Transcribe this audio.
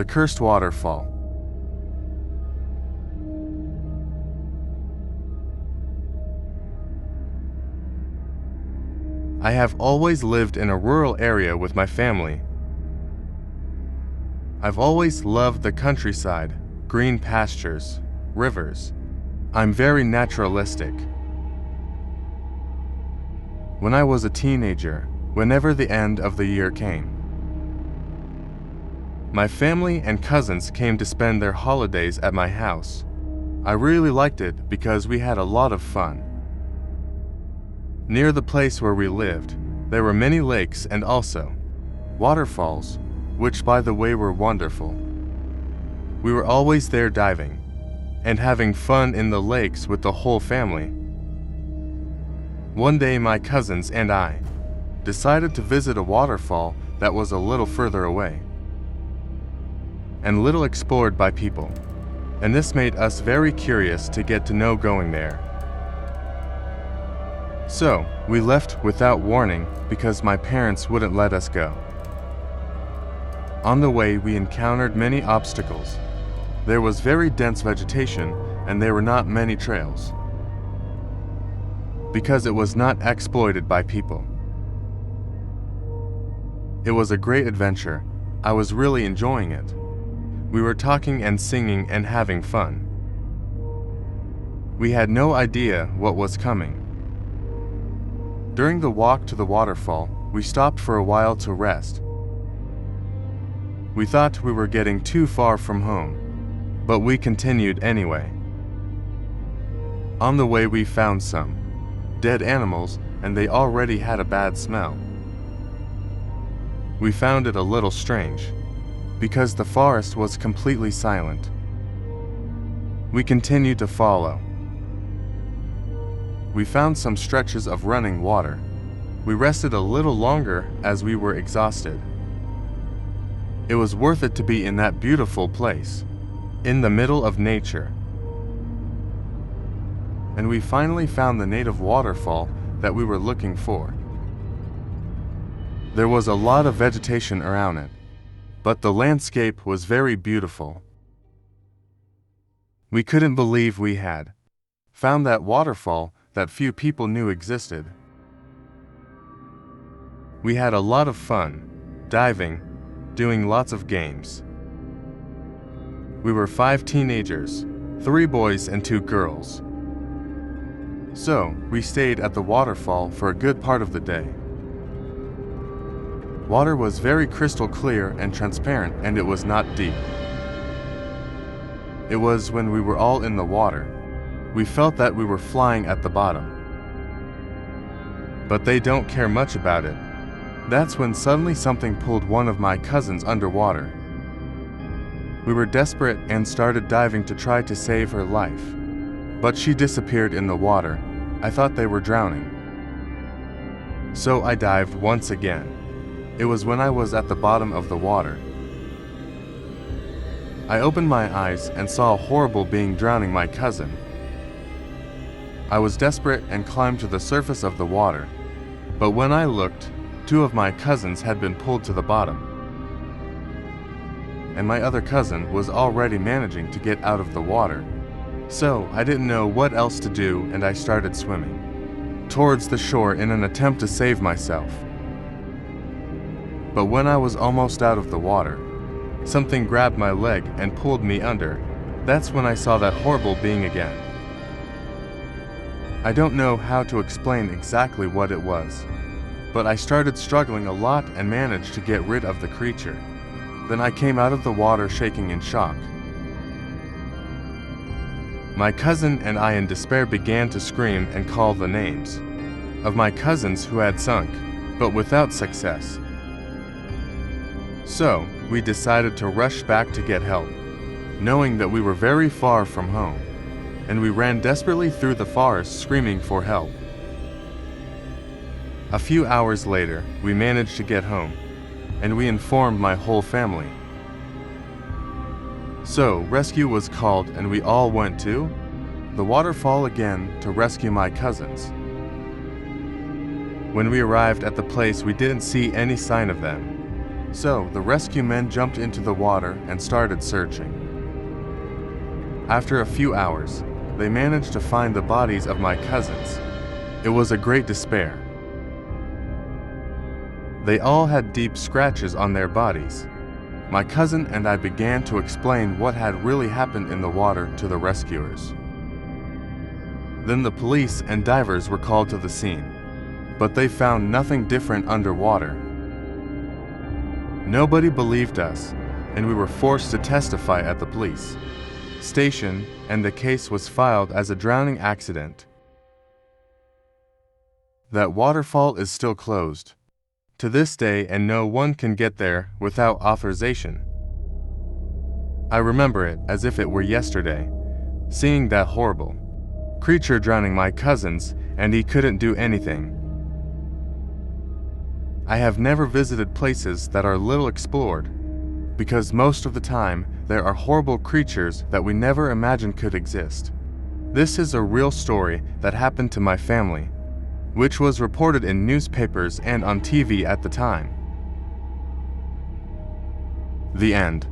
the Cursed Waterfall. I have always lived in a rural area with my family. I've always loved the countryside, green pastures, rivers. I'm very naturalistic. When I was a teenager, whenever the end of the year came, my family and cousins came to spend their holidays at my house. I really liked it because we had a lot of fun. Near the place where we lived, there were many lakes and also waterfalls, which by the way were wonderful. We were always there diving and having fun in the lakes with the whole family. One day my cousins and I decided to visit a waterfall that was a little further away and little explored by people, and this made us very curious to get to know going there. So, we left without warning because my parents wouldn't let us go. On the way, we encountered many obstacles. There was very dense vegetation and there were not many trails, because it was not exploited by people. It was a great adventure. I was really enjoying it. We were talking and singing and having fun. We had no idea what was coming. During the walk to the waterfall, we stopped for a while to rest. We thought we were getting too far from home, but we continued anyway. On the way we found some dead animals, and they already had a bad smell. We found it a little strange, because the forest was completely silent. We continued to follow. We found some stretches of running water. We rested a little longer as we were exhausted. It was worth it to be in that beautiful place, in the middle of nature. And we finally found the native waterfall that we were looking for. There was a lot of vegetation around it, but the landscape was very beautiful. We couldn't believe we had found that waterfall that few people knew existed. We had a lot of fun, diving, doing lots of games. We were 5 teenagers, 3 boys and 2 girls. So, we stayed at the waterfall for a good part of the day. Water was very crystal clear and transparent, and it was not deep. It was when we were all in the water, we felt that we were flying at the bottom. But they don't care much about it. That's when suddenly something pulled one of my cousins underwater. We were desperate and started diving to try to save her life. But she disappeared in the water. I thought they were drowning. So I dived once again. It was when I was at the bottom of the water. I opened my eyes and saw a horrible being drowning my cousin. I was desperate and climbed to the surface of the water. But when I looked, 2 of my cousins had been pulled to the bottom. And my other cousin was already managing to get out of the water. So I didn't know what else to do, and I started swimming towards the shore in an attempt to save myself. But when I was almost out of the water, something grabbed my leg and pulled me under. That's when I saw that horrible being again. I don't know how to explain exactly what it was, but I started struggling a lot and managed to get rid of the creature. Then I came out of the water shaking in shock. My cousin and I in despair began to scream and call the names of my cousins who had sunk, but without success. So, we decided to rush back to get help, knowing that we were very far from home, and we ran desperately through the forest screaming for help. A few hours later, we managed to get home, and we informed my whole family. So, rescue was called and we all went to the waterfall again to rescue my cousins. When we arrived at the place, we didn't see any sign of them. So the rescue men jumped into the water and started searching. After a few hours, they managed to find the bodies of my cousins. It was a great despair. They all had deep scratches on their bodies. My cousin and I began to explain what had really happened in the water to the rescuers. Then the police and divers were called to the scene, but they found nothing different underwater. Nobody believed us, and we were forced to testify at the police station, and the case was filed as a drowning accident. That waterfall is still closed to this day, and no one can get there without authorization. I remember it as if it were yesterday, seeing that horrible creature drowning my cousins, and he couldn't do anything. I have never visited places that are little explored, because most of the time there are horrible creatures that we never imagined could exist. This is a real story that happened to my family, which was reported in newspapers and on TV at the time. The end.